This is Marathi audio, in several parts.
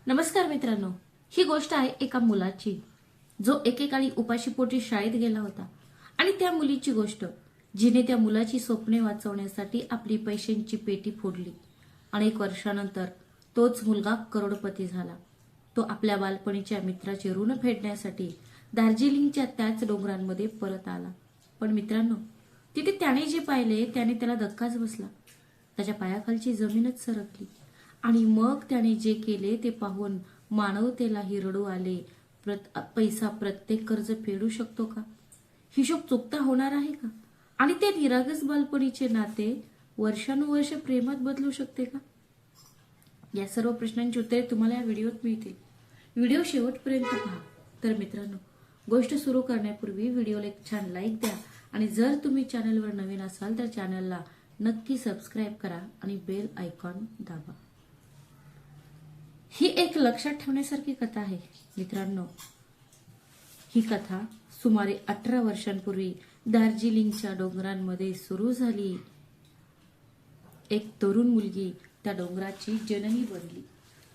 नमस्कार मित्रांनो, ही गोष्ट आहे एका मुलाची जो एकेकाळी उपाशीपोटी शाळेत गेला होता. आणि त्या मुलीची गोष्ट जिने त्या मुलाची स्वप्ने वाचवण्यासाठी आपली पैशांची पेटी फोडली. अनेक वर्षानंतर तोच मुलगा करोडपती झाला. तो आपल्या बालपणीच्या मित्राचे ऋण फेडण्यासाठी दार्जिलिंगच्या त्याच डोंगरांमध्ये परत आला. पण मित्रांनो, तिथे त्याने जे पाहिले त्याने त्याला धक्काच बसला. त्याच्या पायाखालची जमीनच सरकली. आणि मग त्याने जे केले ते पाहून मानवतेलाही रडू आले. पैसा प्रत्येक कर्ज फेडू शकतो का? हिशोब चुकता होणार आहे का? आणि ते निरागस बालपणीचे नाते वर्षानुवर्ष प्रेमात बदलू शकते का? या सर्व प्रश्नांची उत्तरे तुम्हाला या व्हिडिओत मिळतील. व्हिडिओ शेवटपर्यंत पहा. तर मित्रांनो, गोष्ट सुरू करण्यापूर्वी व्हिडिओला एक छान लाईक द्या आणि जर तुम्ही चॅनलवर नवीन असाल तर चॅनलला नक्की सबस्क्राईब करा आणि बेल आयकॉन दाबा. ही एक लक्षात ठेवण्यासारखी कथा आहे मित्रांनो. ही कथा सुमारे 18 वर्षांपूर्वी दार्जिलिंगच्या डोंगरांमध्ये सुरू झाली. एक तरुण मुलगी त्या डोंगराची जननी बनली.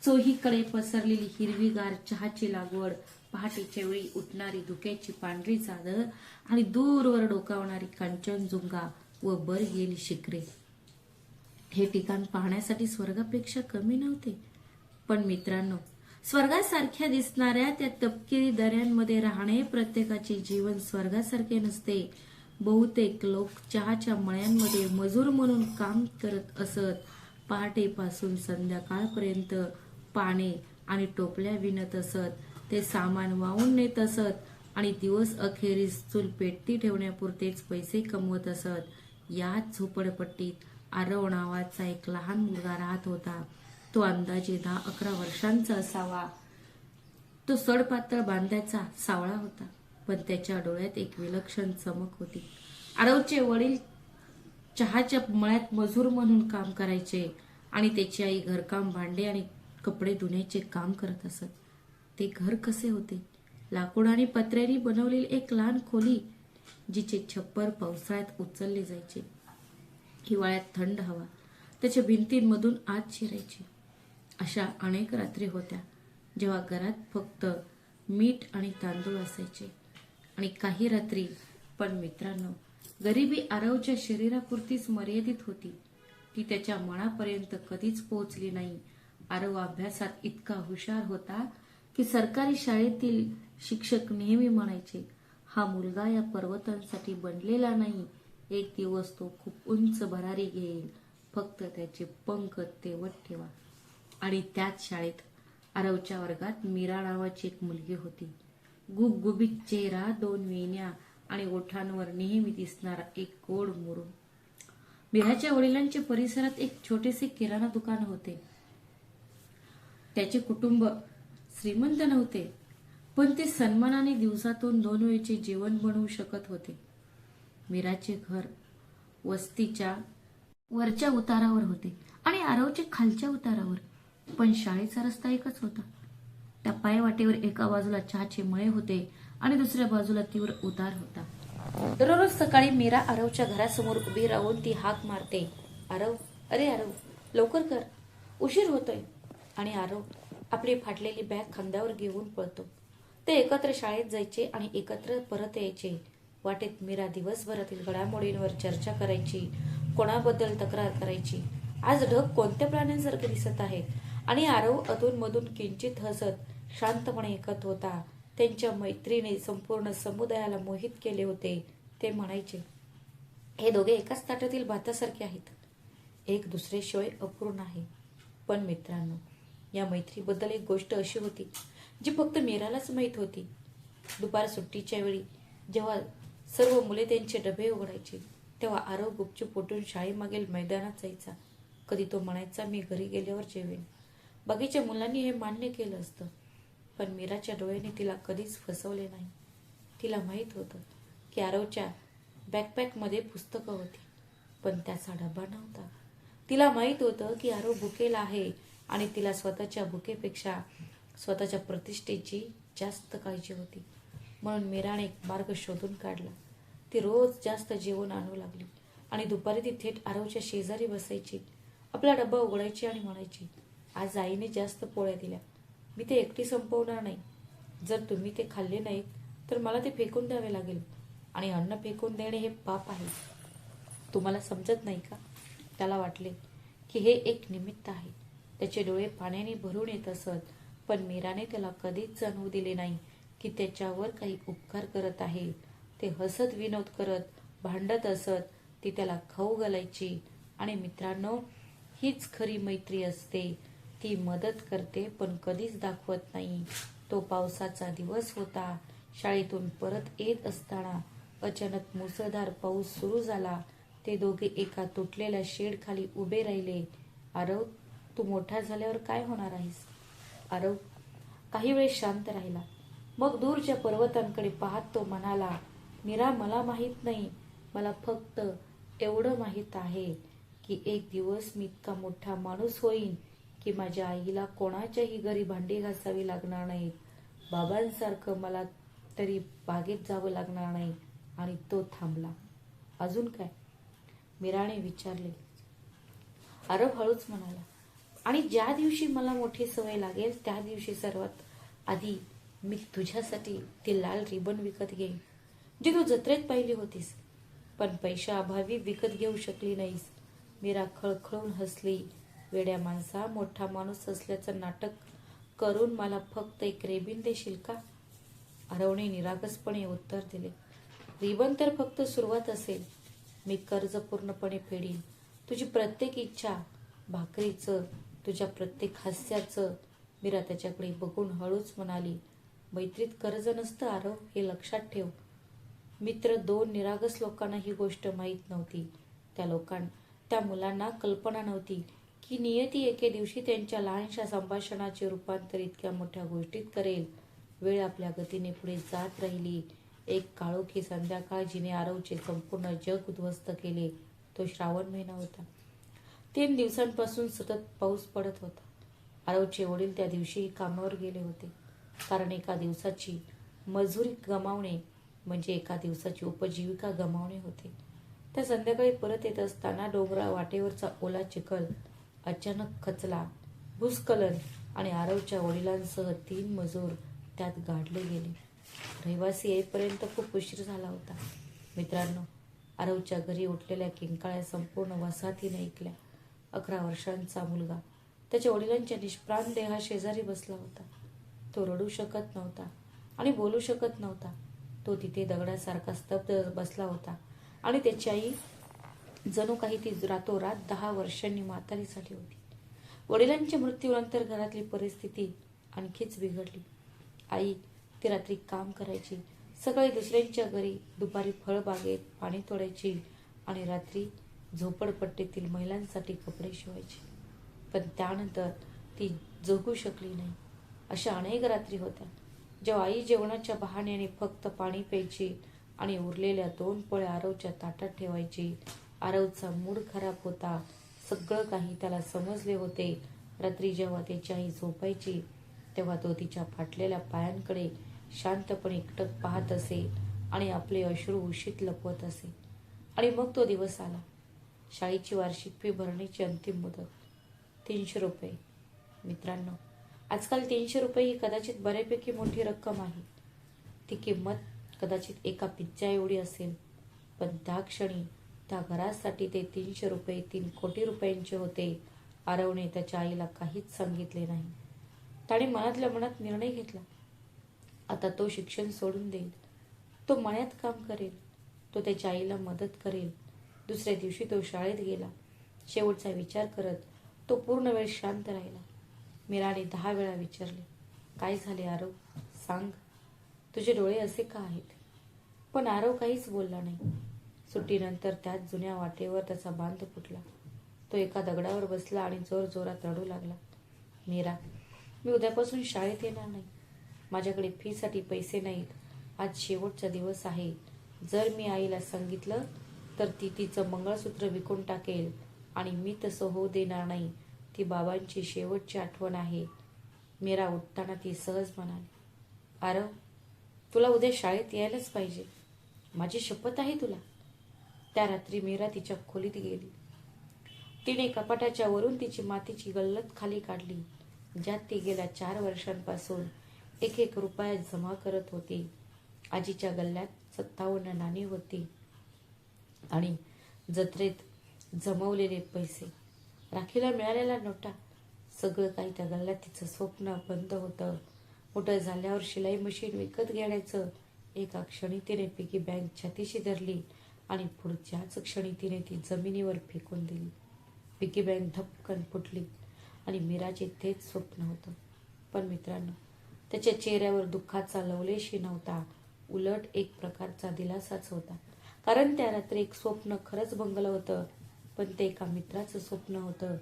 चोहीकडे पसरलेली हिरवीगार चहाची लागवड, पहाटेच्या वेळी उठणारी धुक्याची पांढरी चादर आणि दूरवर डोकावणारी कांचनजुंगा व बरगेली शिखरे. हे ठिकाण पाहण्यासाठी स्वर्गापेक्षा कमी नव्हते. पण मित्रांनो, स्वर्गासारख्या दिसणाऱ्या त्या तपकिरी दऱ्यांमध्ये राहणे प्रत्येकाचे जीवन स्वर्गासारखे नसते. बहुतेक लोक चहाच्या मळ्यांमध्ये मजूर म्हणून काम करत असत. पहाटेपासून संध्याकाळपर्यंत पाने आणि टोपल्या विणत असत. ते सामान वाहून नेत असत आणि दिवस अखेरीस चूल पेटती ठेवण्यापुरतेच पैसे कमवत असत. याच झोपडपट्टीत आरव नावाचा एक लहान मुलगा राहत होता. तो अंदाजे 10-11 वर्षांचा असावा. तो सडपातळ बांध्याचा सावळा होता, पण त्याच्या डोळ्यात एक विलक्षण चमक होती. आरवचे वडील चहाच्या मळ्यात मजूर म्हणून काम करायचे आणि त्याची आई घरकाम, भांडे आणि कपडे धुण्याचे काम करत असत. ते घर कसे होते? लाकूड आणि पत्र्यांनी बनवलेली एक लहान खोली, जिचे छप्पर पावसाळ्यात उचलले जायचे. हिवाळ्यात थंड हवा त्याच्या भिंतींमधून आत शिरायची. अशा अनेक रात्री होत्या जेव्हा घरात फक्त मीठ आणि तांदूळ असायचे. आणि काही रात्री, पण मित्रांनो, गरिबी आरवच्या शरीरापुरतीच मर्यादित होती. ती त्याच्या मनापर्यंत कधीच पोहोचली नाही. आरव अभ्यासात इतका हुशार होता की सरकारी शाळेतील शिक्षक नेहमी म्हणायचे, हा मुलगा या पर्वतांसाठी बनलेला नाही. एक दिवस तो खूप उंच भरारी घेईल, फक्त त्याचे पंख तेवत ठेवा. आणि त्याच शाळेत आरवच्या वर्गात मीरा नावाची एक मुलगी होती. गुबगुबीत चेहरा, 2 वेण्या आणि ओठांवर नेहमी दिसणारा एक गोड मुरुम. मीराच्या वडिलांच्या परिसरात एक छोटेसे किराणा दुकान होते. त्याचे कुटुंब श्रीमंत नव्हते, पण ते सन्मानाने दिवसातून 2 वेळचे जेवण बनवू शकत होते. मीराचे घर वस्तीच्या वरच्या उतारावर होते आणि आरवचे खालच्या उतारावर. पण शाळेचा रस्ता एकच होता. त्या पायवाटेवर एका बाजूला चहाचे मळे होते आणि दुसऱ्या बाजूला तीव्र उतार होता. दररोज सकाळी मीरा आरवच्या घरासमोर उभी राहून ती हाक मारते, आरव, अरे आरव, लवकर कर, उशीर होतोय. आणि आरव आपली फाटलेली बॅग खांद्यावर घेऊन पळतो. ते एकत्र शाळेत जायचे आणि एकत्र परत यायचे. वाटेत मीरा दिवसभरातील घडामोडींवर चर्चा करायची, कोणाबद्दल तक्रार करायची. आज ढग कोणत्या प्राण्यांसारखे दिसत आहेत? आणि आरव अधूनमधून किंचित हसत शांतपणे ऐकत होता. त्यांच्या मैत्रीने संपूर्ण समुदायाला मोहित केले होते. ते म्हणायचे, हे दोघे एकाच ताटातील भातासारखे आहेत, एक दुसऱ्याशिवाय अपूर्ण आहे. पण मित्रांनो, या मैत्रीबद्दल एक गोष्ट अशी होती जी फक्त मीरालाच माहीत होती. दुपार सुट्टीच्या वेळी जेव्हा सर्व मुले त्यांचे डबे उघडायचे, तेव्हा आरव गुपचूप उठून शाळेमागील मैदानात जायचा. कधी तो म्हणायचा, मी घरी गेल्यावर जेवेन. बाकीच्या मुलांनी हे मान्य केलं असतं, पण मीराच्या डोळ्याने तिला कधीच फसवले नाही. तिला माहीत होतं की आरवच्या बॅकपॅकमध्ये पुस्तकं होती, पण त्याचा डबा नव्हता. तिला माहीत होतं की आरव भुकेला आहे आणि तिला स्वतःच्या भुकेपेक्षा स्वतःच्या प्रतिष्ठेची जास्त काळजी होती. म्हणून मीराने एक मार्ग शोधून काढला. ती रोज जास्त जेवण आणू लागली आणि दुपारी ती थेट आरवच्या शेजारी बसायची. आपला डब्बा उघडायची आणि म्हणायची, आज आईने जास्त पोळ्या दिल्या, मी ते एकटी संपवणार नाही. जर तुम्ही ते खाल्ले नाहीत तर मला ते फेकून द्यावे लागेल आणि अन्न फेकून देणे हे पाप आहे. तुम्हाला समजत नाही का? त्याला वाटले की हे एक निमित्त आहे. त्याचे डोळे पाण्याने भरून येत असत, पण मीराने त्याला कधीच जाणवू दिले नाही की त्याच्यावर काही उपकार करत आहे. ते हसत विनोद करत भांडत असत. ती त्याला खाऊ घालायची. आणि मित्रांनो, हीच खरी मैत्री असते. ती मदत करते पण कधीच दाखवत नाही. तो पावसाचा दिवस होता. शाळेतून परत येत असताना अचानक मुसळधार पाऊस सुरू झाला. ते दोघे एका तुटलेल्या शेड खाली उभे राहिले. आरव, तू मोठा झाल्यावर काय होणार आहेस? आरव काही वेळ शांत राहिला. मग दूरच्या पर्वतांकडे पाहत तो म्हणाला, मीरा, मला माहित नाही. मला फक्त एवढं माहित आहे की एक दिवस मी इतका मोठा माणूस होईन की माझ्या आईला कोणाच्याही घरी भांडी घासावी लागणार नाहीत. बाबांसारखं मला तरी बागेत जावं लागणार नाही. आणि तो थांबला. अजून काय? मीराने विचारले. आरव हळूच म्हणाला, आणि ज्या दिवशी मला मोठी सवय लागेल त्या दिवशी सर्वात आधी मी तुझ्यासाठी ते लाल रिबन विकत घेईन, जी तू जत्रेत पाहिली होतीस पण पैशाअभावी विकत घेऊ शकली नाहीस. मीरा खळखळून हसली. वेड्या माणसा, मोठा माणूस असल्याचं नाटक करून मला फक्त एक रेबीन देशील का? आरवने निरागसपणे उत्तर दिले. रिबन तर फक्त सुरुवात असेल. मी कर्ज पूर्णपणे फेडीन. तुझी प्रत्येक इच्छा, भाकरीचं, तुझ्या प्रत्येक हास्याचं. मीरा त्याच्याकडे बघून हळूच म्हणाली, मैत्रीत कर्ज नसतं आरव, हे लक्षात ठेव. मित्र दोन निरागस लोकांना ही गोष्ट माहीत नव्हती. त्या मुलांना कल्पना नव्हती की नियती एके दिवशी त्यांच्या लहानशा संभाषणाचे रूपांतर इतक्या मोठ्या गोष्टीत करेल. वेळ आपल्या गतीने पुढे जात राहिली. एक काळोखी संध्याकाळ जिने आरवचे संपूर्ण जग उद्ध्वस्त केले. तो श्रावण महिना होता. 3 दिवसांपासून सतत पाऊस पडत होता. आरवचे वडील त्या दिवशीही कामावर गेले होते, कारण एका दिवसाची मजुरी गमावणे म्हणजे एका दिवसाची उपजीविका गमावणे होते. त्या संध्याकाळी परत येत असताना डोंगरा वाटेवरचा ओला चिखल अचानक खचला. भूस्खलन आणि आरवच्या वडिलांसह 3 मजूर त्यात गाडले गेले. रहिवासी येईपर्यंत खूप उशीर झाला होता. मित्रांनो, आरवच्या घरी उठलेल्या किंकाळ्या संपूर्ण वसाहतीने ऐकल्या. 11 वर्षांचा मुलगा त्याच्या वडिलांच्या निष्प्राण देहाशेजारी बसला होता. तो रडू शकत नव्हता आणि बोलू शकत नव्हता. तो तिथे दगडासारखा स्तब्ध बसला होता आणि त्याची आई जणू काही ती रातोरात 10 वर्षांनी म्हातारी झाली होती. वडिलांच्या मृत्यूनंतर घरातली परिस्थिती आणखीच बिघडली. आई ती रात्री काम करायची, सकाळी दुसऱ्यांच्या घरी, दुपारी फळबागेत पाणी तोडायची आणि रात्री झोपडपट्टीतील महिलांसाठी कपडे शिवायची. पण त्यानंतर ती जगू शकली नाही. अशा अनेक रात्री होत्या जेव्हा आई जेवणाच्या बहाण्याने फक्त पाणी प्यायची आणि उरलेल्या 2 पोळ्या आरवच्या ताटात ठेवायची. आरवचा मूड खराब होता. सगळं काही त्याला समजले होते. रात्री जेव्हा त्याची आई झोपायची तेव्हा तो तिच्या फाटलेल्या पायांकडे शांतपणे एकटक पाहत असे आणि आपले अश्रू उशीत लपवत असे. आणि मग तो दिवस आला. शाळेची वार्षिक फी भरण्याची अंतिम मुदत. 300 रुपये. मित्रांनो, आजकाल 300 रुपये ही कदाचित बऱ्यापैकी मोठी रक्कम आहे. ती किंमत कदाचित एका पिझ्झा एवढी असेल, पण त्या क्षणी त्या घरासाठी ते 300 रुपये 3 कोटी रुपयांचे होते. आरवने त्याच्या आईला काहीच सांगितले नाही. त्याने मनातल्या मनात निर्णय घेतला. आता तो शिक्षण सोडून देईल. तो मळ्यात काम करेल. तो त्याच्या आईला मदत करेल. दुसऱ्या दिवशी तो शाळेत गेला. शेवटचा विचार करत तो पूर्ण वेळ शांत राहिला. मीराने 10 वेळा विचारले, काय झाले आरव? सांग, तुझे डोळे असे का आहेत? पण आरव काहीच बोलला नाही. सुट्टीनंतर त्याच जुन्या वाटेवर त्याचा बांध फुटला. तो एका दगडावर बसला आणि जोरजोरात रडू लागला. मीरा, मी उद्यापासून शाळेत येणार नाही. माझ्याकडे फीसाठी पैसे नाहीत. आज शेवटचा दिवस आहे. जर मी आईला सांगितलं तर ती तिचं मंगळसूत्र विकून टाकेल आणि मी तसं होऊ देणार नाही. ती बाबांची शेवटची आठवण आहे. मीरा उठताना ती सहज म्हणाली, आरव, तुला उद्या शाळेत यायलाच पाहिजे. माझी शपथ आहे तुला. त्या रात्री मीरा तिच्या खोलीत गेली. तिने कपाटाच्या वरून तिची मातीची गल्लत खाली काढली ज्यात ती गेल्या 4 वर्षांपासून एक एक रुपया जमा करत होती. आजीच्या गल्ल्यात 57 नाणी होती आणि जत्रेत जमवलेले पैसे, राखीला मिळालेल्या नोटा, सगळं काही त्या गल्ल्यात तिचं स्वप्न बंद होतं. मोठं झाल्यावर शिलाई मशीन विकत घेण्याचं. एका क्षणी तिने पिगी बँक छातीशी धरली आणि पुढच्याच क्षणी तिने ती जमिनीवर फेकून दिली. पिगी बँक धपकन फुटली आणि मीराचे तेच स्वप्न होतं. पण मित्रांनो, त्याच्या चेहऱ्यावर दुःखाचा लवलेशही नव्हता, उलट एक प्रकारचा दिलासाच होता. कारण त्या रात्री एक स्वप्न खरंच भंगलं होतं, पण ते एका मित्राचं स्वप्न होतं.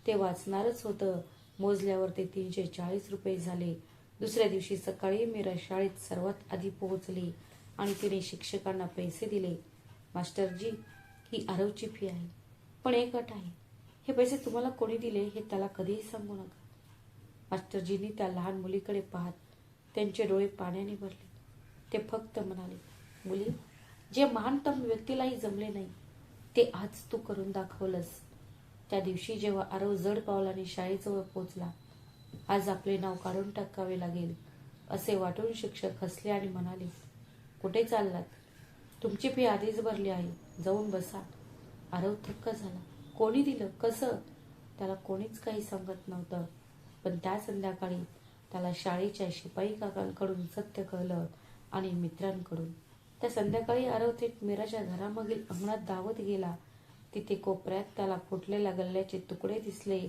ते वाचणारच होतं. मोजल्यावर ते 340 रुपये झाले. दुसऱ्या दिवशी सकाळी मीरा शाळेत सर्वात आधी पोहोचली आणि तिने शिक्षकांना पैसे दिले. मास्टरजी, ही आरवची फी आहे, पण एक अट आहे. हे पैसे तुम्हाला कोणी दिले हे त्याला कधीही सांगू नका. मास्टरजींनी त्या लहान मुलीकडे पाहत त्यांचे डोळे पाण्याने भरले. ते फक्त म्हणाले, मुली, जे महानतम व्यक्तीलाही जमले नाही ते आज तू करून दाखवलंस. त्या दिवशी जेव्हा आरव जड पावलाने शाळेजवळ पोहोचला, आज आपले नाव काढून टाकावे लागेल असे वाटून शिक्षक हसले आणि म्हणाले, कुठे चाललात? तुमची फी आधीच भरली आहे, जाऊन बसा. आरव थक्क झाला. कोणी दिलं, कसं? त्याला कोणीच काही सांगत नव्हतं. पण त्या संध्याकाळी त्याला शाळेच्या शिपाई काकांकडून सत्य कळलं आणि मित्रांकडून. त्या संध्याकाळी आरव थेट मीराच्या घरामागील अंगणात धावत गेला. तिथे कोपऱ्यात त्याला फुटलेल्या गल्ल्याचे तुकडे दिसले.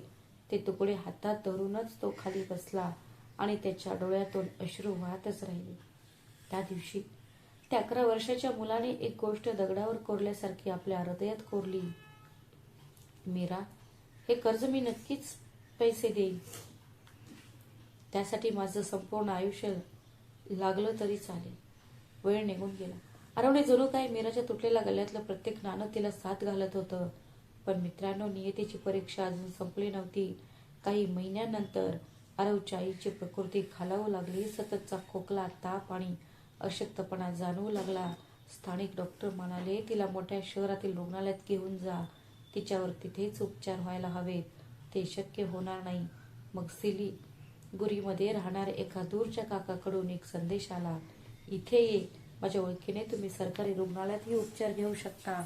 ते तुकडे हातात धरूनच तो खाली बसला आणि त्याच्या डोळ्यातून अश्रू वाहतच राहिले. त्या दिवशी त्या 11 वर्षाच्या मुलाने एक गोष्ट दगडावर कोरल्यासारखी आपल्या हृदयात कोरली. मीरा, हे कर्ज मी नक्कीच पैसे देईन. त्यासाठी माझं संपूर्ण आयुष्य लागलं तरी चालेल. वेळ निघून गेला. आरवने जणू काय मीराच्या तुटलेल्या गल्ल्यातलं प्रत्येक नाणं तिला साथ घालत होतं. पण मित्रांनो, नियतीची परीक्षा अजून संपली नव्हती. काही महिन्यानंतर आरवच्या आईची प्रकृती खालावू लागली. सततचा खोकला, ताप आणि अशक्तपणा जाणवू लागला. स्थानिक डॉक्टर म्हणाले, तिला मोठ्या शहरातील रुग्णालयात घेऊन जा. तिच्यावर तिथेच उपचार व्हायला हवेत. ते शक्य होणार नाही. मग सिलिगुरीमध्ये राहणाऱ्या एका दूरच्या काकाकडून एक संदेश आला, इथे ये, माझ्या ओळखीने तुम्ही सरकारी रुग्णालयातही उपचार घेऊ शकता.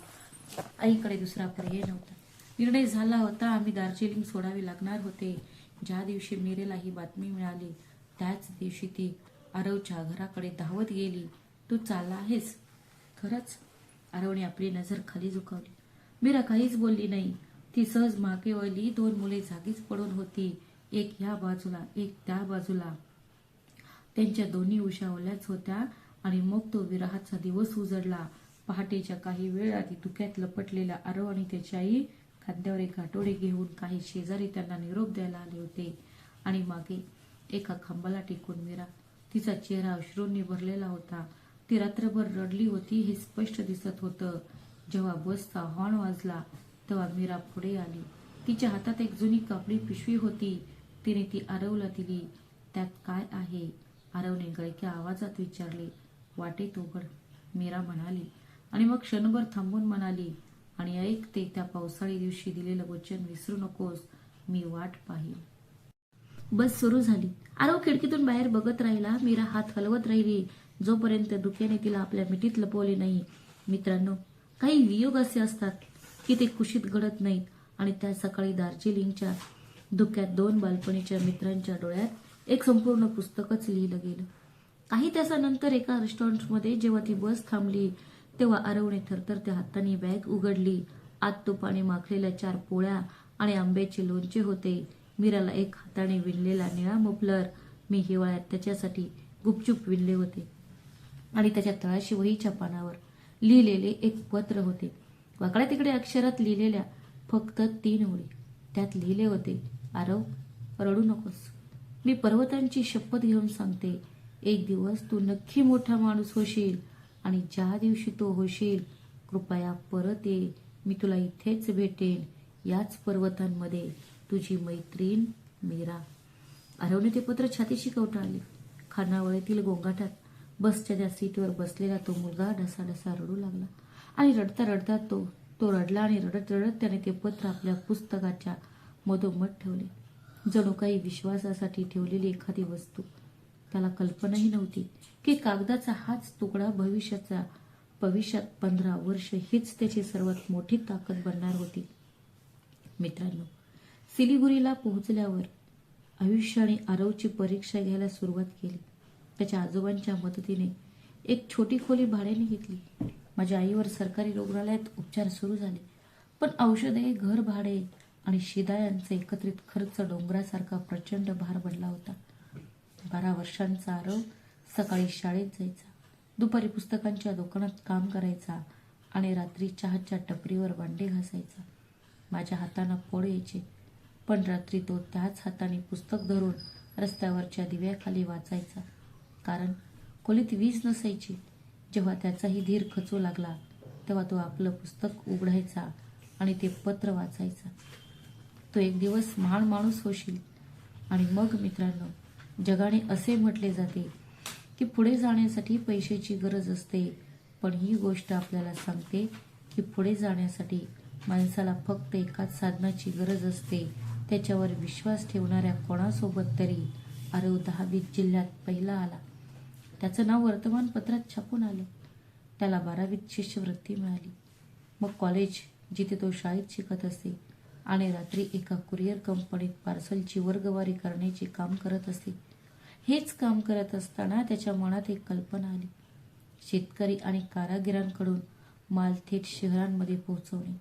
आईकडे दुसरा पर्याय नव्हता. निर्णय झाला होता. आम्ही दार्जिलिंग सोडावे लागणार होते. ज्या दिवशी मीरेला ही बातमी मिळाली त्याच दिवशी ती आरवच्या घराकडे धावत गेली. तू चालला आहेस? खरंच? आरवने आपली नजर खाली झुकवली. मीरा काहीच बोलली नाही. ती सहज मागे वळली. 2 मुले जागीच पडून होती, एक ह्या बाजूला, एक त्या बाजूला. त्यांच्या दोन्ही उशा ओल्याच होत्या आणि मग तो विरहाचा दिवस उजडला. पहाटेच्या काही वेळ आधी धुक्यात लपटलेल्या आरव आणि त्याची आई खांद्यावर एक आठवडे घेऊन काही शेजारी त्यांना निरोप द्यायला आले होते. आणि मागे एका खांबाला टेकून मीरा. तिचा चेहरा अश्रूंनी भरलेला होता. ती रात्रभर रडली होती हे स्पष्ट दिसत होतं. जेव्हा बसचा हॉर्न वाजला तेव्हा मीरा पुढे आली. तिच्या हातात एक जुनी कापडी पिशवी होती. तिने ती आरवला दिली. त्यात काय आहे? आरवने गळक्या आवाजात विचारले. वाटेत उघड, मीरा म्हणाली आणि मग क्षणभर थांबून म्हणाली, आणि ऐक, ते त्या पावसाळी दिवशी दिलेलं वचन विसरू नकोस. मी वाट पाहिल. बस सुरू झाली. आरव खिडकीतून बाहेर बघत राहिला. मीरा हात हलवत राहिली जोपर्यंत धुक्याने तिला आपल्या मिठीत लपवले नाही. मित्रांनो, काही वियोग असे असतात की ते कुशीत घडत नाहीत. आणि त्या सकाळी दार्जिलिंगच्या धुक्यात 2 बालपणीच्या मित्रांच्या डोळ्यात एक संपूर्ण पुस्तकच लिहिलं गेलं. काही तासानंतर एका रेस्टॉरंटमध्ये जेव्हा ती बस थांबली तेव्हा आरवने थरथरत्या हाताने बॅग उघडली. आत तुपाने माखलेल्या 4 पोळ्या आणि आंब्याचे लोणचे होते. मीराला एक हाताने विणलेला निळा मफलर मी हिवाळ्यात त्याच्यासाठी गुपचूप विणले होते. आणि त्याच्या तळाशी वहीच्या पानावर लिहिलेले एक पत्र होते. वाकड्या तिकडे अक्षरात लिहिलेल्या फक्त 3 ओळी. त्यात लिहिले होते, आरव, रडू नकोस. मी पर्वतांची शपथ घेऊन सांगते, एक दिवस तू नक्की मोठा माणूस होशील. आणि ज्या दिवशी तो होशील, कृपया परत ये. मी तुला इथेच भेटेन, याच पर्वतांमध्ये. तुझी मैत्रीण मीरा. आरवने ते पत्र छातीशी कवटाळले. खानावळीतील गोंगाटात बसच्या त्या सीटवर बसलेला तो मुलगा ढसाढसा रडू लागला. आणि रडता रडता तो रडला आणि रडत रडत त्याने ते पत्र आपल्या पुस्तकाच्या मधोमध ठेवले. जणू काही विश्वासासाठी ठेवलेली एखादी वस्तू. त्याला कल्पनाही नव्हती की कागदाचा हाच तुकडा भविष्यात 15 वर्ष हीच त्याची सर्वात मोठी ताकद बनणार होती. मित्रांनो, सिलिगुरीला पोहोचल्यावर आयुष्याने आरवची परीक्षा घ्यायला सुरुवात केली. त्याच्या आजोबांच्या मदतीने एक छोटी खोली भाड्याने घेतली. माझ्या आईवर सरकारी रुग्णालयात उपचार सुरू झाले, पण औषधे, घर भाडे आणि शिदा एकत्रित खर्च डोंगरासारखा प्रचंड भार बनला होता. 12 वर्षांचा आरव सकाळी शाळेत जायचा, दुपारी पुस्तकांच्या दुकानात काम करायचा आणि रात्री चहाच्या टपरीवर भांडे घासायचा. माझ्या हातांना फोड यायचे, पण रात्री तो त्याच हाताने पुस्तक धरून रस्त्यावरच्या दिव्याखाली वाचायचा, कारण खोलीत वीज नसायची. जेव्हा त्याचाही धीर खचू लागला तेव्हा तो आपलं पुस्तक उघडायचा आणि ते पत्र वाचायचा. तो एक दिवस महान माणूस होशील. आणि मग मित्रांनो, जगाने असे म्हटले जाते की पुढे जाण्यासाठी पैशाची गरज असते, पण ही गोष्ट आपल्याला सांगते की पुढे जाण्यासाठी माणसाला फक्त एकाच साधनाची गरज असते, त्याच्यावर विश्वास ठेवणाऱ्या कोणासोबत तरी. आरव 10वीत जिल्ह्यात पहिला आला. त्याचं नाव वर्तमानपत्रात छापून आलं. त्याला 12वीत शिष्यवृत्ती मिळाली. मग कॉलेज, जिथे तो शाळेत शिकत असे आणि रात्री एका कुरिअर कंपनीत पार्सलची वर्गवारी करण्याचे काम करत असे. हेच काम करत असताना त्याच्या मनात एक कल्पना आली. शेतकरी आणि कारागिरांकडून माल थेट शहरांमध्ये पोहोचवणे.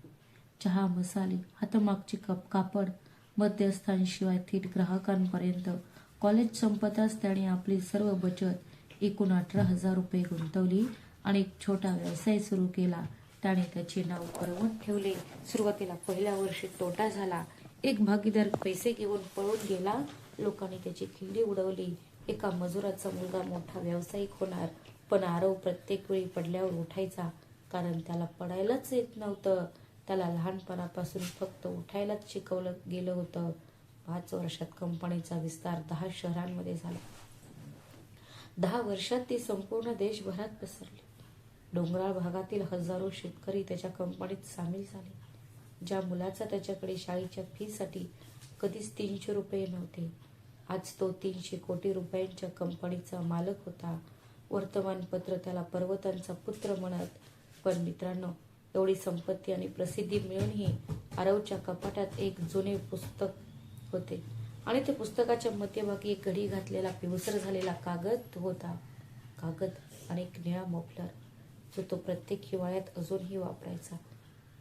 चहा, मसाले, हातमागचे कापड मध्यस्थांशिवाय थेट ग्राहकांपर्यंत. कॉलेज संपताच त्याने आपली सर्व बचत एकूण 18,000 रुपये गुंतवली आणि एक छोटा व्यवसाय सुरू केला. त्याने त्याचे नाव पर्वत ठेवले. सुरुवातीला पहिल्या वर्षी तोटा झाला. एक भागीदार पैसे घेऊन पळून गेला. लोकांनी त्याची खिल्ली उडवली. एका मजुराचा मुलगा मोठा व्यावसायिक होणार, पण आरव प्रत्येक वेळी पडल्यावर उठायचा, कारण त्याला पडायलाच येत नव्हतं. त्याला लहानपणापासून फक्त उठायलाच शिकवलं गेलं होतं. 5 वर्षात कंपनीचा विस्तार 10 शहरांमध्ये झाला. 10 वर्षात ती संपूर्ण देशभरात पसरली. डोंगराळ भागातील हजारो शेतकरी त्याच्या कंपनीत सामील झाले. ज्या मुलाचा त्याच्याकडे शाळेच्या फीसाठी कधीच 300 रुपये नव्हते, आज तो 300 कोटी रुपयांच्या कंपनीचा मालक होता. वर्तमानपत्र त्याला पर्वतांचा पुत्र म्हणत. पण मित्रांनो, एवढी संपत्ती आणि प्रसिद्धी मिळूनही आरवच्या कपाटात एक जुने पुस्तक होते, आणि त्या पुस्तकाच्या मध्यभागी एक घडी घातलेला पिवसर झालेला कागद होता. कागद आणि एक निळा मफलर, जो तो प्रत्येक हिवाळ्यात अजूनही वापरायचा,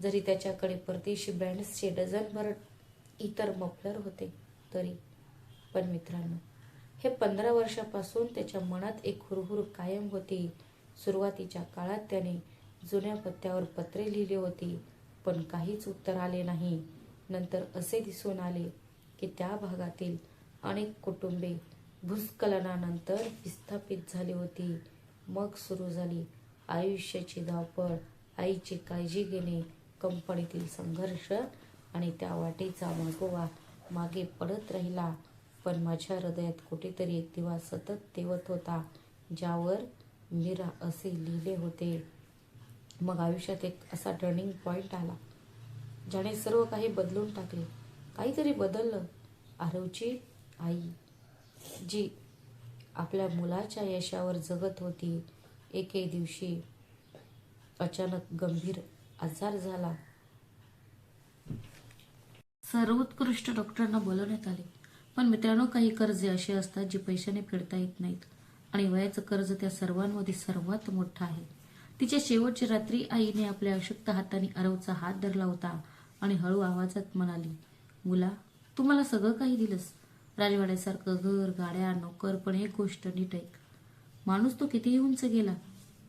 जरी त्याच्याकडे परदेशी ब्रँड्सचे डझनभर इतर मफलर होते तरी. पण मित्रांनो, हे 15 वर्षापासून त्याच्या मनात एक हुरहुर कायम होती. सुरुवातीच्या काळात त्याने जुन्या पत्त्यावर पत्रे लिहिली होती, पण काहीच उत्तर आले नाही. नंतर असे दिसून आले की त्या भागातील अनेक कुटुंबे भूस्खलनानंतर विस्थापित झाली होती. मग सुरू झाली आयुष्याची धावपळ, आईची काळजी घेणे, कंपनीतील संघर्ष, आणि त्या वाटेचा मागोवा मागे पडत राहिला. पण माझ्या हृदयात कुठेतरी एक दिवा सतत तेवत होता, ज्यावर मीरा असे लिहिले होते. मग आयुष्यात एक असा टर्निंग पॉइंट आला, ज्याने सर्व काही बदलून टाकले. काहीतरी बदललं. आरवची आई, जी आपल्या मुलाच्या यशावर जगत होती, एके दिवशी अचानक गंभीर आजार झाला. सर्वोत्कृष्ट डॉक्टरांना बोलवण्यात आले. पण मित्रांनो, काही कर्जे अशी असतात जी पैशाने फेडता येत नाहीत, आणि वयाचं कर्ज त्या सर्वांमध्ये सर्वात मोठं आहे. तिच्या शेवटच्या रात्री आईने आपल्या अशक्त हाताने आरवचा हात धरला होता आणि हळू आवाजात म्हणाली, मुला, तू मला सगळं काही दिलंस, राजवाड्यासारखं घर, गाड्या, नोकर, पण एक गोष्ट नीट ऐक. माणूस तो कितीही उंच गेला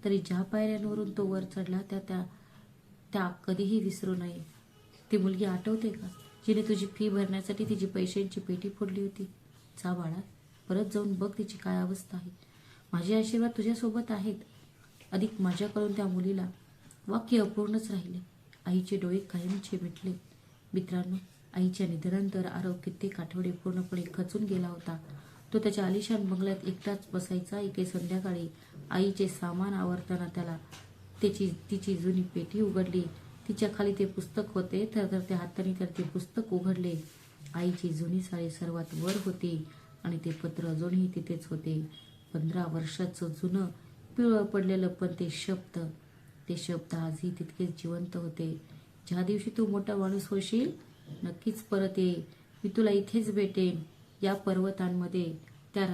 तरी ज्या पायऱ्यांवरून तो वर चढला त्या कधीही विसरू नये. ती मुलगी आठवते का, जिने तुझी फी भरण्यासाठी तिची पैशांची पेटी फोडली होती? जा बाळा, परत जाऊन बघ तिची काय अवस्था आहे. माझे आशीर्वाद तुझ्यासोबत आहेत. अधिक माझ्याकडून त्या मुलीला. वाक्य अपूर्णच राहिले. आईचे डोळे कायमचे मिटले. मित्रांनो, आईच्या निधनानंतर आरव कित्येक आठवडे पूर्णपणे खचून गेला होता. तो त्याच्या आलिशान बंगल्यात एकटाच बसायचा. एके संध्याकाळी आईचे सामान आवरताना त्याला तिची जुनी पेटी उघडली. तिच्या खाली ते पुस्तक होते. थरथरत्या हाताने तर ते पुस्तक उघडले आईची जुनी साडी सर्वात वर होती आणि ते पत्र अजूनही तिथेच होते. 15 वर्षाचं जुनं पिवळं पडलेलं, पण ते शब्द आजही तितकेच जिवंत होते. ज्या दिवशी तू मोठा माणूस होशील, नक्कीच परत ये. मी तुला इथेच भेटेन, या पर्वतांमध्ये. त्या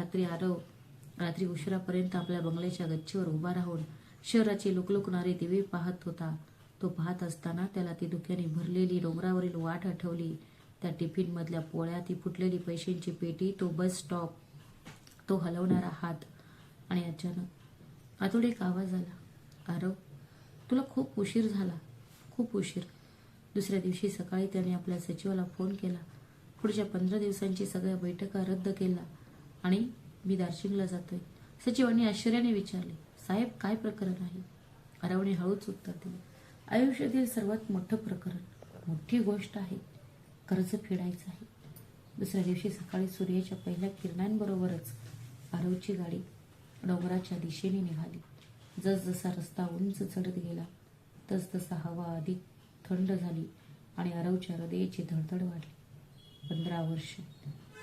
रात्री उशिरापर्यंत आपल्या बंगल्याच्या गच्चीवर उभा राहून शहराचे लुकलुकणारे दिवे पाहत होता. तो पाहत असताना त्याला ती धुक्याने भरलेली डोंगरावरील वाट आठवली. त्या टिफिनमधल्या पोळ्या, ती फुटलेली पैशांची पेटी, तो बस स्टॉप, तो हलवणारा हात. आणि अचानक आतून एक आवाज आला, आरव, तुला खूप उशीर झाला, खूप उशीर. दुसऱ्या दिवशी सकाळी त्याने आपल्या सचिवाला फोन केला. पुढच्या 15 दिवसांची सगळ्या बैठका रद्द केल्या आणि मी दार्जिलिंगला जातोय. सचिवांनी आश्चर्याने विचारले, साहेब, काय प्रकरण आहे? आरवने हळूच उत्तर दिले, आयुष्यातील सर्वात मोठं प्रकरण, मोठी गोष्ट आहे. कर्ज फेडायचं आहे. दुसऱ्या दिवशी सकाळी सूर्याच्या पहिल्या किरणांबरोबरच आरवची गाडी डोंगराच्या दिशेने निघाली. जसजसा रस्ता उंच चढत गेला, तसतसा हवा अधिक थंड झाली आणि आरवच्या हृदयाची धडधड वाढली.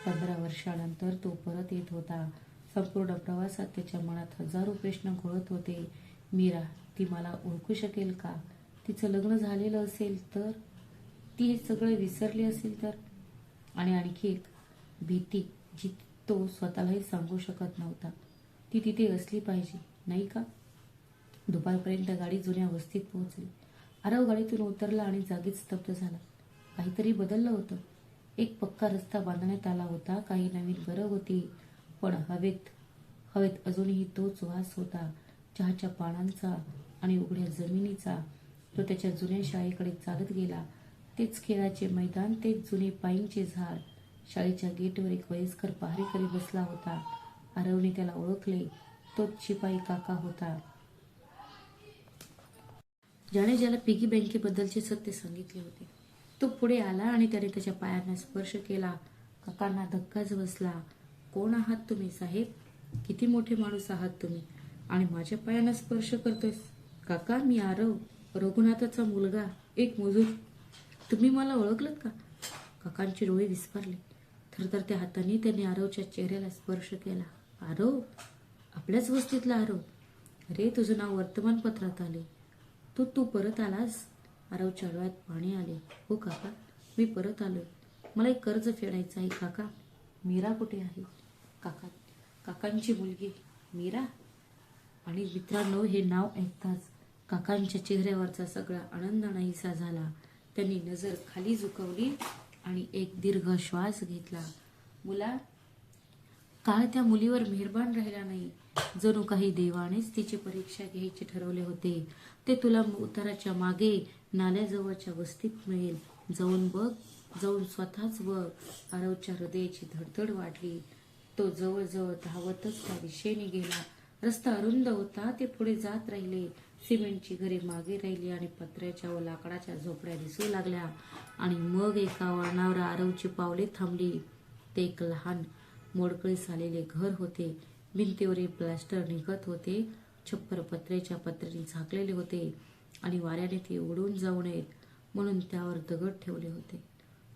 15 वर्षानंतर तो परत येत होता. संपूर्ण प्रवासात त्याच्या मनात हजारो प्रश्न घोळत होते. मीरा, ती मला ओळखू शकेल का? तिचं लग्न झालेलं असेल तर? ती हे सगळं विसरली असेल तर? आणि आणखी एक भीती, जी तो स्वतःलाही सांगू शकत नव्हता, ती तिथे असली पाहिजे, नाही का? दुपारपर्यंत गाडी जुन्या वस्तीत पोहोचली. आरव गाडीतून उतरला आणि जागीच स्तब्ध झाला. काहीतरी बदललं होतं. एक पक्का रस्ता बांधण्यात आला होता, काही नवीन घरं होती, पण हवेत अजूनही तोच वास होता, चहाच्या पानांचा आणि उघड्या जमिनीचा. तो त्याच्या जुन्या शाळेकडे चालत गेला. तेच खेळाचे मैदान, तेच जुने पाईनचे झाड. शाळेच्या गेटवर एक वयस्कर पहारेकरी बसला होता. आरवने त्याला ओळखले. तोच शिपाई काका होता, ज्याला पिगी बँकेबद्दलचे सत्य सांगितले होते. तो पुढे आला आणि त्याने त्याच्या पायांना स्पर्श केला. काकांना धक्काच बसला. कोण आहात तुम्ही साहेब? किती मोठे माणूस आहात तुम्ही आणि माझ्या पायांना स्पर्श करतोयस? काका, मी आरव, रघुनाथाचा मुलगा, एक मजूर. तुम्ही मला ओळखलत का? काकांचे डोळे विस्फारले. थरथरत्या हाताने त्यांनी आरवच्या चेहऱ्याला स्पर्श केला. आरव, आपल्याच वस्तीतला आरव. अरे, तुझं नाव वर्तमानपत्रात आले. तू परत आलास? आरवच्या डोळ्यात पाणी आले. हो काका, मी परत आलोय. मला एक कर्ज फेडायचं आहे काका. मीरा कुठे आहे? काकांची मुलगी मीरा. आणि मित्रांनो, हे नाव ऐकताच काकांच्या चेहऱ्यावरचा सगळा आनंद नाहीसा झाला. त्यांनी नजर खाली झुकवली आणि एक दीर्घ श्वास घेतला. काळ त्या मुलीवर मेहरबान राहिला नाही. जणू काही देवानेच तिची परीक्षा घ्यायची ठरवले होते. ते तुला उताराच्या मागे नाल्याजवळच्या वस्तीत मिळेल. जाऊन बघ, जाऊन स्वतःच बघ. आरवच्या हृदयाची धडधड वाढली. तो जवळजवळ धावतच त्या दिशेने गेला. रस्ता अरुंद होता. ते पुढे जात राहिले. सिमेंटची घरे मागे राहिली आणि पत्र्याच्या व लाकडाच्या झोपड्या दिसू लागल्या. आणि मग एका वळणावर आरवची पावले थांबली. ते एक लहान मोडकळीस आलेले घर होते. भिंतीवरील प्लास्टर निघत होते. छप्पर पत्र्याच्या पत्र्याने झाकलेले होते आणि वाऱ्याने ते उडून जाऊ नयेत म्हणून त्यावर दगड ठेवले होते.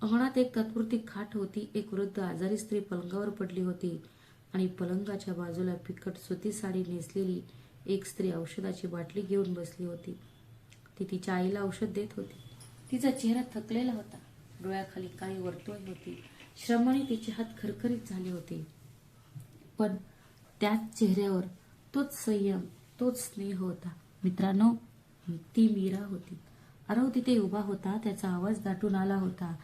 अंगणात एक तात्पुरती खाट होती. एक वृद्ध आजारी स्त्री पलंगावर पडली होती आणि पलंगाच्या बाजूला फिकट सुती साडी नेसलेली एक स्त्री औषधाची बाटली घेऊन बसली होती. ती तिच्या आईला औषध देत होती. तिचा चेहरा थकलेला होता. डोळ्याखाली काळी वर्तुळे होती. श्रमाने तिचे हात खरखरीत झाले होते. पण त्याच चेहऱ्यावर तोच संयम, तोच स्नेह होता. मित्रांनो, ती मीरा होती. आरव तिथे उभा होता. त्याचा आवाज दाटून आला होता.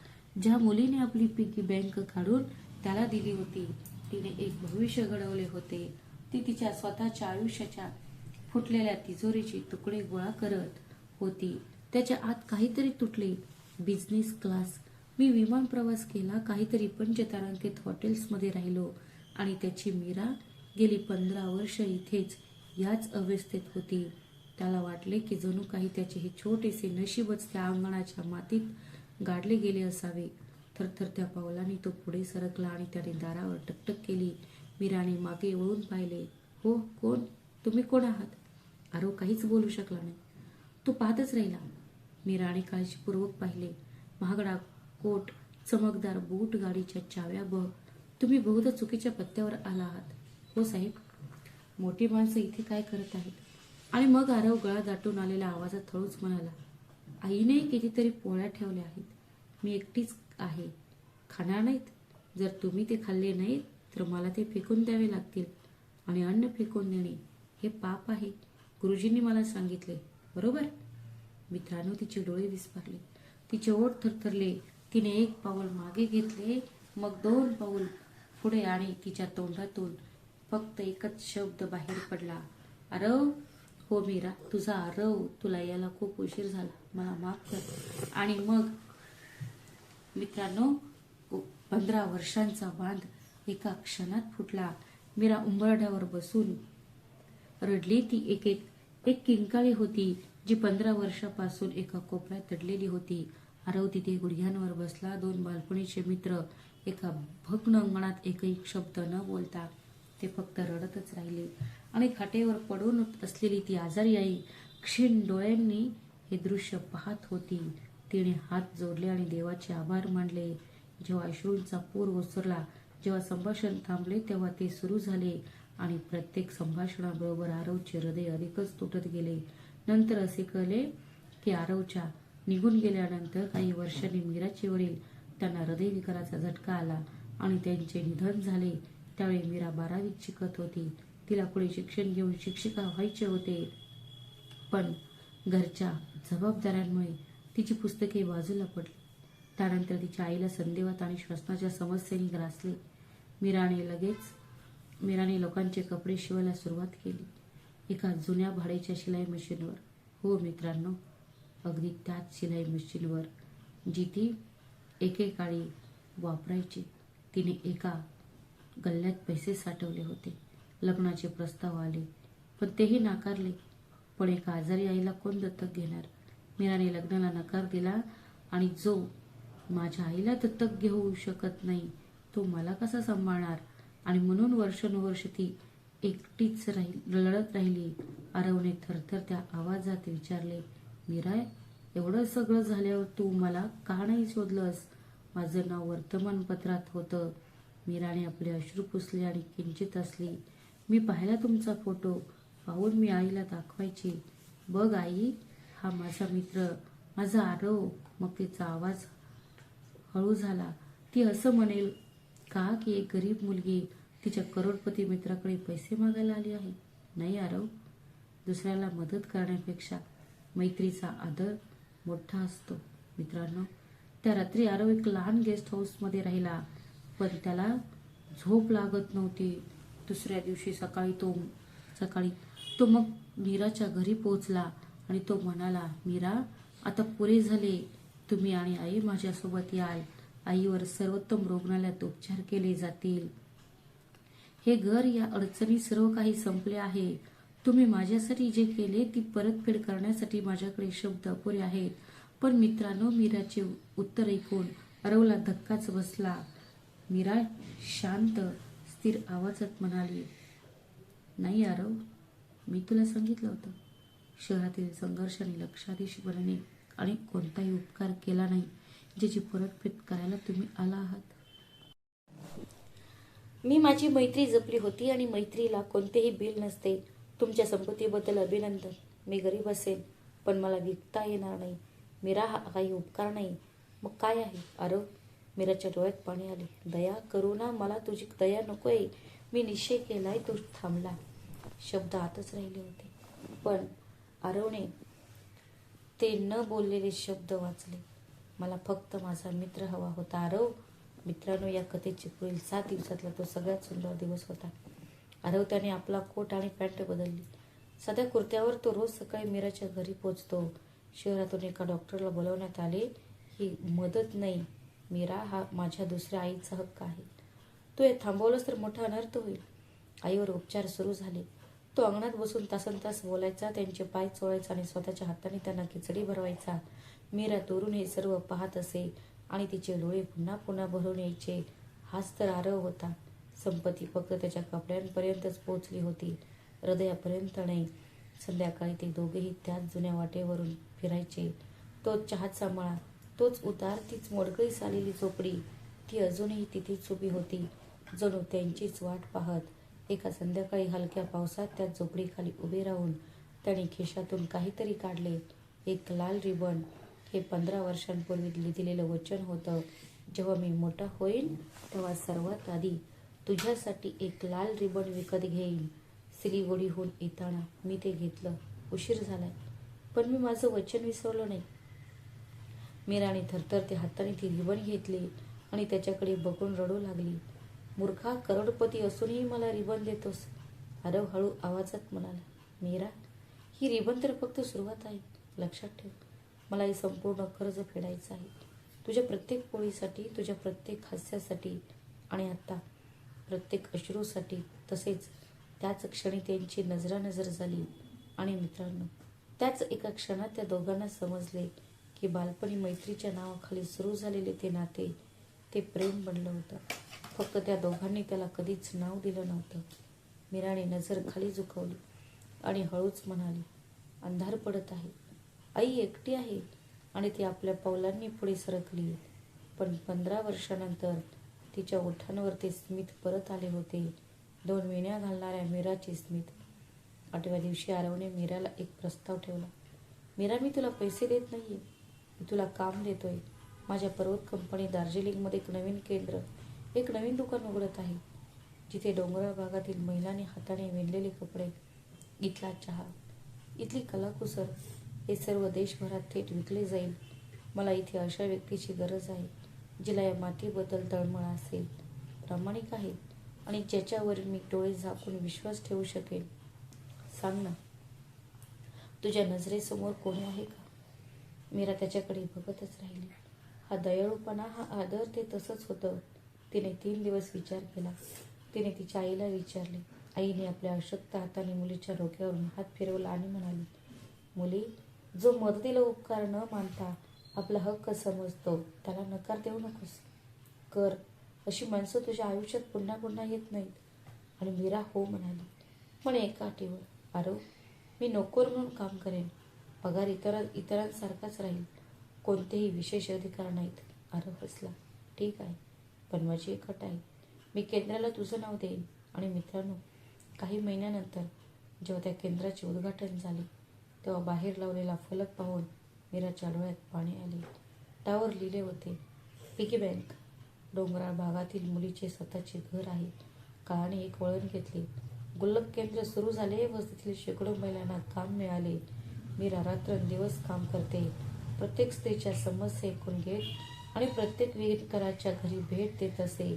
ज्या मुलीने आपली पिगी बँक काढून त्याला दिली होती, तिने एक भविष्य घडवले होते. ती तिच्या स्वतःच्या आयुष्याच्या फुटलेल्या तिजोरीचे तुकडे गोळा करत होती. त्याच्या आत काहीतरी तुटले. बिझनेस क्लास, मी विमान प्रवास केला, काहीतरी पंचतारांकित हॉटेल्समध्ये राहिलो आणि त्याची मीरा गेली 15 वर्ष इथेच याच अवस्थेत होती. त्याला वाटले की जणू काही त्याचे हे छोटेसे नशीबच त्या अंगणाच्या मातीत गाडले गेले असावे. थरथरत्या पावलांनी तो पुढे सरकला आणि त्याने दारावर टकटक केली. मीराने मागे वळून पाहिले. हो, कोण? तुम्ही कोण आहात? आरव काहीच बोलू शकला नाही. तो पाहतच राहिला. मीराने काळजीपूर्वक पाहिले. महागडा कोट, चमकदार बूट, गाडीच्या चाव्या तुम्ही बहुधा चुकीच्या पत्त्यावर आला आहात. हो साहेब. मोठी माणसं इथे काय करत आहेत? आणि मग आरव गळा दाटून आलेल्या आवाजात हळूच म्हणाला, आईने कितीतरी पोळ्या ठेवल्या आहेत. मी एकटीच आहे. खाणार नाहीत? जर तुम्ही ते खाल्ले नाहीत तर मला ते फेकून द्यावे लागतील. आणि अन्न फेकून देणे हे पाप आहे, गुरुजींनी मला सांगितले, बरोबर? मित्रांनो, तिचे डोळे विस्फारले, तिचे ओठ थरथरले. तिने एक पाऊल मागे घेतले, मग 2 पाऊल पुढे, आणि तिच्या तोंडातून फक्त एकच शब्द बाहेर पडला, आरव. हो मीरा, तुझा आरव. तुला यायला खूप उशीर झाला, मला माफ कर. आणि मग मित्रांनो, 15 वर्षांचा बांध एका क्षणात फुटला. मीरा उंबरठ्यावर बसून रडली. ती एक किंकाळी होती जी 15 वर्षापासून एका कोपऱ्यात दडलेली होती. आरव तिथे गुडघ्यांवर बसला. 2 बालपणीचे मित्र एका भग्न अंगणात एकही शब्द न बोलता ते फक्त रडतच राहिले. आणि खाटेवर पडून असलेली ती आजारी आई क्षीण डोळ्यांनी हे दृश्य पाहत होती. तिने हात जोडले आणि देवाचे आभार मानले. जेव्हा अश्रूंचा पूर ओसरला, जेव्हा संभाषण थांबले, तेव्हा ते सुरू झाले. आणि प्रत्येक संभाषणाबरोबर आरवचे हृदय अधिकच तुटत गेले. नंतर असे कळले की आरवच्या निघून गेल्यानंतर काही वर्षांनी मीराचे वडील त्यांना हृदयविकाराचा झटका आला आणि त्यांचे निधन झाले. त्यावेळी मीरा 12वीत शिकत होती. तिला पुढे शिक्षण घेऊन शिक्षिका व्हायचे होते, पण घरच्या जबाबदाऱ्यांमुळे तिची पुस्तके बाजूला पडली. त्यानंतर तिच्या आईला संधिवात आणि श्वसनाच्या समस्येने ग्रासले. मीराने लोकांचे कपडे शिवायला सुरुवात केली, एका जुन्या भाड्याच्या शिलाई मशीनवर. हो मित्रांनो, अगदी त्याच शिलाई मशीनवर जी ती एकेकाळी वापरायची. तिने एका गल्ल्यात पैसे साठवले होते. लग्नाचे प्रस्ताव आले, पण तेही नाकारले. पण एका आजारी आईला कोण दत्तक घेणार? मीराने लग्नाला नकार दिला, आणि जो माझ्या आईला दत्तक घेऊ शकत नाही तो मला कसा सांभाळणार? आणि म्हणून वर्षानुवर्ष ती एकटीच लढत राहिली. आरवने थरथरत्या आवाजात विचारले, मीरा, एवढं सगळं झाल्यावर तू मला का नाही शोधलंस? माझं नाव वर्तमानपत्रात होतं. मीराने आपले अश्रू पुसले आणि किंचित हसली. मी पाहिला तुमचा फोटो. पाहून मी आईला दाखवायची, बघ आई, हा माझा मित्र, माझा आरव. मग तिचा आवाज हळू झाला. ती असं म्हणेल का की एक गरीब मुलगी तिच्या करोडपती मित्राकडे पैसे मागायला आली आहे? नाही आरव, दुसऱ्याला मदत करण्यापेक्षा मैत्रीचा आदर मोठा असतो. मित्रांनो, त्या रात्री आरव एक लहान गेस्ट हाऊसमध्ये राहिला, पण त्याला झोप लागत नव्हती. दुसऱ्या दिवशी सकाळी तो मग मीराच्या घरी पोहोचला आणि तो म्हणाला, मीरा, आता पुरे झाले. तुम्ही आणि आई माझ्यासोबत याल. आईवर सर्वोत्तम रुग्णालयात उपचार केले जातील. हे घर, या अडचणी, सर्व काही संपले आहे. तुम्ही माझ्यासाठी जे केले ती परतफेड करण्यासाठी माझ्याकडे शब्द अपुरे आहेत. पण मित्रांनो, मीराचे उत्तर ऐकून आरवला धक्काच बसला. मीरा शांत, स्थिर आवाजात म्हणाली, नाही आरव, मी तुला सांगितलं होतं, शहरातील संघर्ष आणि लक्षाधीशपणाने आणि कोणताही उपकार केला नाही ज्याची परतफेड करायला तुम्ही आला आहात. मी माझी मैत्री जपली होती आणि मैत्रीला कोणतेही बिल नसते. तुमच्या संपत्तीबद्दल अभिनंदन. मी गरीब असेल, पण मला विकता येणार नाही. मीरा, हा काही उपकार नाही. मग काय आहे आरव? मीराच्या डोळ्यात पाणी आले. दया, करुणा. मला तुझी दया नकोय. मी निश्चय केलाय. तो थांबला. शब्द आतच राहिले होते, पण आरवने ते न बोललेले शब्द वाचले. मला फक्त माझा मित्र हवा होता आरव. मित्रांनो, या कथेची पुढील 7 दिवसातला तो सगळ्यात सुंदर दिवस होता. आरव त्याने आपला कोट आणि पॅन्ट बदलली. साध्या कुर्त्यावर तो रोज सकाळी मीराच्या घरी पोचतो. शहरातून एका डॉक्टरला बोलवण्यात आले. ही मदत नाही मीरा, हा माझ्या दुसऱ्या आईचा हक्क आहे. तू हे थांबवलंस तर मोठा अनर्थ होईल. आईवर उपचार सुरू झाले. तो अंगणात बसून तासनतास बोलायचा, त्यांचे पाय चोळायचा आणि स्वतःच्या हाताने त्यांना खिचडी भरवायचा. मीरा दुरून हे सर्व पाहत असे आणि तिचे डोळे पुन्हा पुन्हा भरून यायचे. हाच तर आरव होता. संपत्ती फक्त त्याच्या कपड्यांपर्यंतच पोहोचली होती, हृदयापर्यंत नाही. संध्याकाळी ते दोघेही त्याच जुन्या वाटेवरून फिरायचे. तो चहाचा मळा, तोच उतार, तीच मोडकळीस आलेली चोपडी, ती अजूनही तिथेच उभी होती, जणू त्यांचीच वाट पाहत. एका संध्याकाळी हलक्या पावसात त्या झोपडीखाली उभे राहून त्याने खिशातून काहीतरी काढले. एक लाल रिबन. हे 15 वर्षांपूर्वी दिलेलं वचन होतं. जेव्हा मी मोठा होईन तेव्हा सर्वात आधी तुझ्यासाठी एक लाल रिबन विकत घेईन. सिलिगुडीहून येताना मी ते घेतलं. उशीर झालाय, पण मी माझं वचन विसरलो नाही. मीराने थरथरते हाताने ती रिबन घेतली आणि त्याच्याकडे बघून रडू लागली. मूर्खा, करोडपती असूनही मला रिबन देतोस? आरव हळू आवाजात म्हणाला. मीरा, ही रिबन तर फक्त सुरुवात आहे. लक्षात ठेव, मला हे संपूर्ण कर्ज फेडायचं आहे. तुझ्या प्रत्येक पोळीसाठी, तुझ्या प्रत्येक हास्यासाठी आणि आता प्रत्येक अश्रूसाठी. तसेच त्याच क्षणी त्यांची नजरानजर झाली आणि मित्रांनो, त्याच एका क्षणात त्या दोघांना समजले की बालपणी मैत्रीच्या नावाखाली सुरू झालेले ते नाते, ते प्रेम बनलं होतं. फक्त त्या दोघांनी त्याला कधीच नाव दिलं नव्हतं. मीराने नजर खाली झुकवली आणि हळूच म्हणाली, अंधार पडत आहे. आई एकटी आहे आणि ती आपल्या पावलांनी पुढे सरकली. पण 15 वर्षानंतर तिच्या ओठांवर ते स्मित परत आले होते. 2 वेण्या घालणाऱ्या मीराचे स्मित. 8व्या दिवशी आरवने मीराला एक प्रस्ताव ठेवला. मीरा, मी तुला पैसे देत नाहीये, मी तुला काम देतोय. माझ्या पर्वत कंपनी दार्जिलिंगमध्ये एक नवीन केंद्र, एक नवीन दुकान उघडत आहे, जिथे डोंगराळ भागातील महिलांनी हाताने विणलेले कपडे, इथला चहा, इथली कलाकुसर, हे सर्व देशभरात थेट विकले जाईल. मला इथे अशा व्यक्तीची गरज आहे, जिला या मातीबद्दल तळमळ असेल, प्रामाणिक आहे आणि ज्याच्यावर मी डोळे झाकून विश्वास ठेवू शकेन. सांग ना, तुझ्या नजरेसमोर कोणी आहे का? मीरा त्याच्याकडे बघतच राहिली. हा दयाळूपणा, हा आदर, ते तसंच होतं. तिने 3 दिवस विचार केला. तिने तिच्या आईला विचारले. आईने आपल्या अशक्त हाताने मुलीच्या डोक्यावरून हात फिरवला आणि म्हणाली, मुली, जो मदतीला उपकार न मानता आपला हक्क समजतो त्याला नकार देऊ नकोस. कर, अशी माणसं तुझ्या आयुष्यात पुन्हा पुन्हा येत नाहीत. आणि मीरा हो म्हणाली, पण एका अटीवर. आरव, मी नोकर म्हणून काम करेन. पगार इतरांसारखाच राहील. कोणतेही विशेष अधिकार नाहीत. आरव हसला. ठीक आहे, पण माझी एक अट आहे. मी केंद्राला तुझं नाव देईन. आणि मित्रांनो, काही महिन्यानंतर जेव्हा त्या केंद्राचे उद्घाटन झाले, तेव्हा बाहेर लावलेला फलक पाहून मीराच्या डोळ्यात पाणी आले. त्यावर लिहिले होते, पिगी बँक. डोंगराळ भागातील मुलीचे स्वतःचे घर आहे. काळाने एक वळण घेतले. गुल्लक केंद्र सुरू झाले व तिथील शेकडो महिलांना काम मिळाले. मीरा रात्रंदिवस काम करते. प्रत्येक स्त्रीच्या समस्या ऐकून घेत आणि प्रत्येक विणकराच्या घरी भेट देत असे.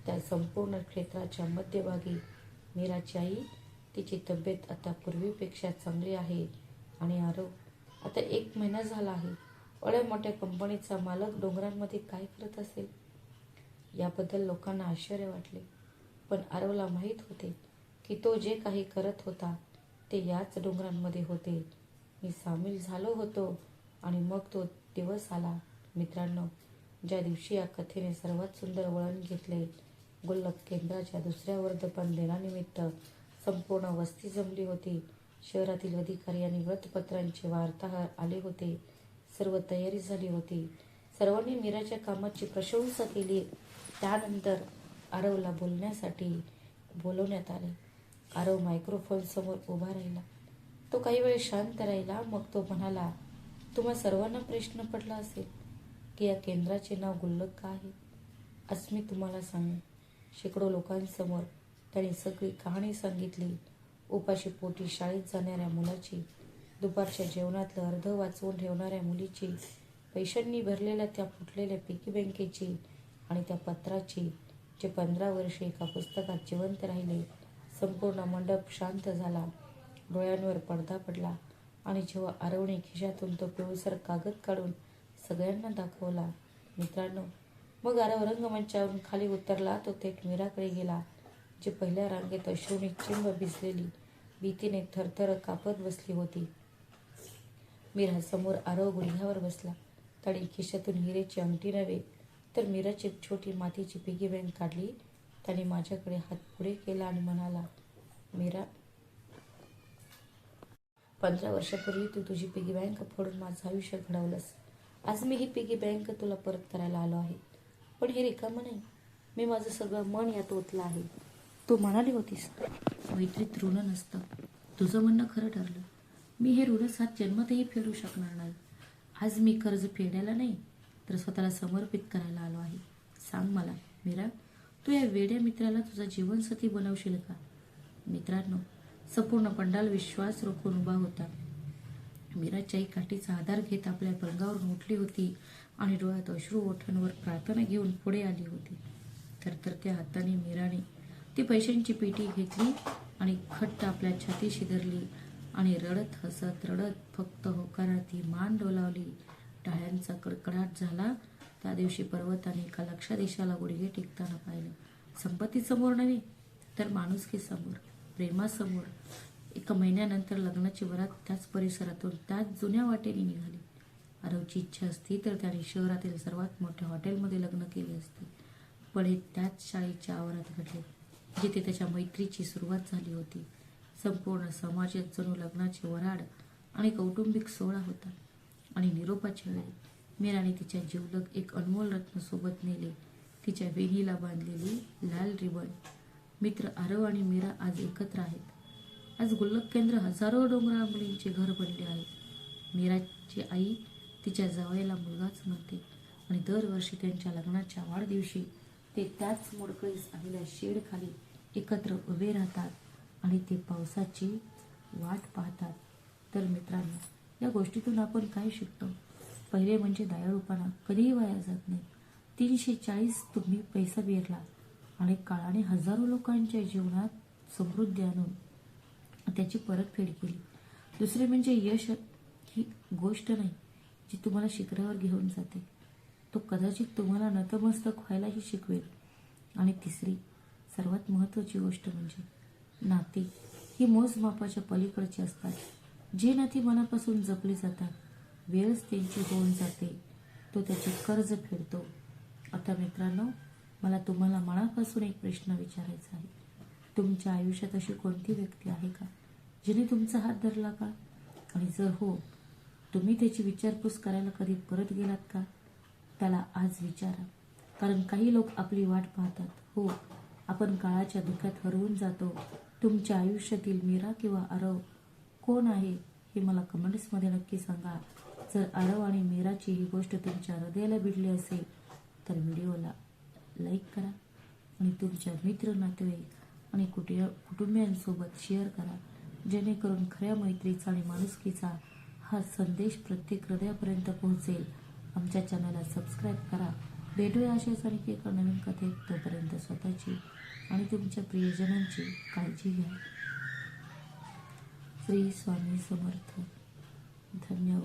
त्या संपूर्ण क्षेत्राच्या मध्यभागी मीराची आई. तिची तब्येत आता पूर्वीपेक्षा चांगली आहे. आणि आरव आता 1 महिना झाला आहे. एवढ्या मोठ्या कंपनीचा मालक डोंगरांमध्ये काय करत असेल, याबद्दल लोकांना आश्चर्य वाटले. पण आरवला माहीत होते की तो जे काही करत होता ते याच डोंगरांमध्ये होते. मी सामील झालो होतो आणि मग तो दिवस आला. मित्रांनो, ज्या दिवशी या कथेने सर्वात सुंदर वळण घेतले. गुल्लक केंद्राच्या दुसऱ्या वर्धापन दिनानिमित्त संपूर्ण वस्ती जमली होती. शहरातील अधिकारी आणि वृत्तपत्रांचे वार्ताहर आले होते. सर्व तयारी झाली होती. सर्वांनी मीराच्या कामाची प्रशंसा केली. त्यानंतर आरवला बोलण्यासाठी बोलवण्यात आले. आरव मायक्रोफोन समोर उभा राहिला. तो काही वेळ शांत राहिला. मग तो म्हणाला, तुम्हा सर्वांना प्रश्न पडला असेल की या केंद्राचे नाव गुल्लक का आहे. आज मी तुम्हाला सांगेन. शेकडो लोकांसमोर त्याने सगळी कहाणी सांगितली. उपाशी पोटी शाळेत जाणाऱ्या मुलाची, दुपारच्या जेवणातलं अर्ध वाचवून ठेवणाऱ्या मुलीची, पैशांनी भरलेल्या त्या फुटलेल्या पिगी बँकेची आणि त्या पत्राची, जे 15 वर्षे एका पुस्तकात जिवंत राहिले. संपूर्ण मंडप शांत झाला. डोळ्यांवर पडदा पडला आणि जेव्हा आरवने खिशातून तो पिवळसर कागद काढून सगळ्यांना दाखवला. मित्रांनो, मग आरव रंगमंचावरून खाली उतरला. तो थेट मीराकडे गेला, जी पहिल्या रांगेत अश्रूने चिंब भिजलेली, भीतीने थरथर कापत बसली होती. मीरा समोर आरव गुडघ्यावर बसला. त्याने खिशातून हिरेची अंगठी नव्हे तर मीराची एक छोटी मातीची पिगी बँक काढली. त्याने माझ्याकडे हात पुढे केला आणि म्हणाला, मीरा, 15 वर्षापूर्वी तू तुझी पिगी बँक फोडून माझं आयुष्य घडवलंस. आज मी ही पिगी बँक तुला परत करायला आलो आहे. पण हे रिकामं नाही. मी माझं सगळं मन यात ओतलं आहे. तू म्हणाली होतीस मैत्रीत ऋण नसतं. तुझं म्हणणं खरं ठरलं. मी हे ऋण 7 जन्मातही फेडू शकणार नाही. आज मी कर्ज फेडायला नाही तर स्वतःला समर्पित करायला आलो आहे. सांग मला मीरा, तू या वेड्या मित्राला तुझा जीवनसाथी बनवशील का? मित्रांनो, संपूर्ण पंडाल विश्वास रोखून उभा होता. मीराच्याही काठीचा आधार घेत आपल्या पलंगावरून उठली होती आणि डोळ्यात अश्रू ओठांवर प्रार्थना घेऊन पुढे आली होती. थरथरत्या हाताने मीराने ती पैशांची पेटी घेतली आणि खट्ट आपल्या छातीशी धरली आणि रडत हसत रडत फक्त होकारार्थी मान डोलावली. टाळ्यांचा कडकडाट झाला. त्या दिवशी पर्वताने एका लक्षाधीशाला गुडघे टेकताना पाहिलं. संपत्तीसमोर नव्हे तर माणुसकीसमोर, प्रेमासमोर. 1 महिन्यानंतर लग्नाची वरात त्याच परिसरातून त्याच जुन्या वाटेने निघाली. आरवची इच्छा असती तर त्याने शहरातील सर्वात मोठ्या हॉटेलमध्ये लग्न केले असते. पण हे त्याच शाळेच्या आवारात घडले जिथे त्याच्या मैत्रीची सुरुवात झाली होती. संपूर्ण समाजात जणू लग्नाचे वऱ्हाड आणि कौटुंबिक सोहळा होता. आणि निरोपाच्या वेळी मीराने तिच्या जिवलग एक अनमोल रत्न सोबत नेले, तिच्या वेणीला बांधलेली लाल रिबन. मित्र आरव आणि मीरा आज एकत्र आहेत. आज गुल्लक केंद्र हजारो डोंगराळ मुलींचे घर बनले आहे. मीराची आई तिच्या जावयाला मुलगाच म्हणते आणि दरवर्षी त्यांच्या लग्नाच्या वाढदिवशी ते त्याच मोडकळीस आलेल्या शेडखाली एकत्र उभे राहतात आणि ते पावसाची वाट पाहतात. तर मित्रांनो, या गोष्टीतून आपण काय शिकतो? पहिले म्हणजे दयाळूपणा कधीही वाया जात नाही. 340 तुम्ही पैसा पेरला आणि काळाने हजारो लोकांच्या जीवनात समृद्धी आणून त्याची परतफेड केली. दुसरे म्हणजे यश ही गोष्ट नाही जी तुम्हाला शिखरावर घेऊन जाते. तो कदाचित तुम्हाला नतमस्तक व्हायलाही शिकवेल. आणि तिसरी सर्वात महत्त्वाची गोष्ट म्हणजे नाती ही मोजमापाच्या पलीकडची असतात. जे नाती मनापासून जपली जातात, वेळच त्यांची होऊन जाते, तो त्याचे कर्ज फेडतो. आता मित्रांनो, मला तुम्हाला मनापासून एक प्रश्न विचारायचा आहे. तुमच्या आयुष्यात अशी कोणती व्यक्ती आहे का जिने तुमचा हात धरला का? आणि जर हो, तुम्ही त्याची विचारपूस करायला कधी परत गेलात का? त्याला आज विचारा. कारण काही लोक आपली वाट पाहतात. हो, आपण काळाच्या धुक्यात हरवून जातो. तुमच्या आयुष्यातील मीरा किंवा आरव कोण आहे हे मला कमेंट्समध्ये नक्की सांगा. जर आरव आणि मीराची ही गोष्ट तुमच्या हृदयाला भिडली असेल तर व्हिडिओला लाईक करा आणि तुमच्या मित्र, नातेवाईक आणि कुटुंबियांसोबत शेअर करा, जेणेकरून खऱ्या मैत्रीचा आणि माणुसकीचा हा संदेश प्रत्येक हृदयापर्यंत पोहोचेल. आमच्या चॅनलला सबस्क्राईब करा. भेटूया अशाच आणखी एका नवीन कथेत. तोपर्यंत स्वतःची आणि तुमच्या प्रियजनांची काळजी घ्या. श्री स्वामी समर्थ. धन्यवाद.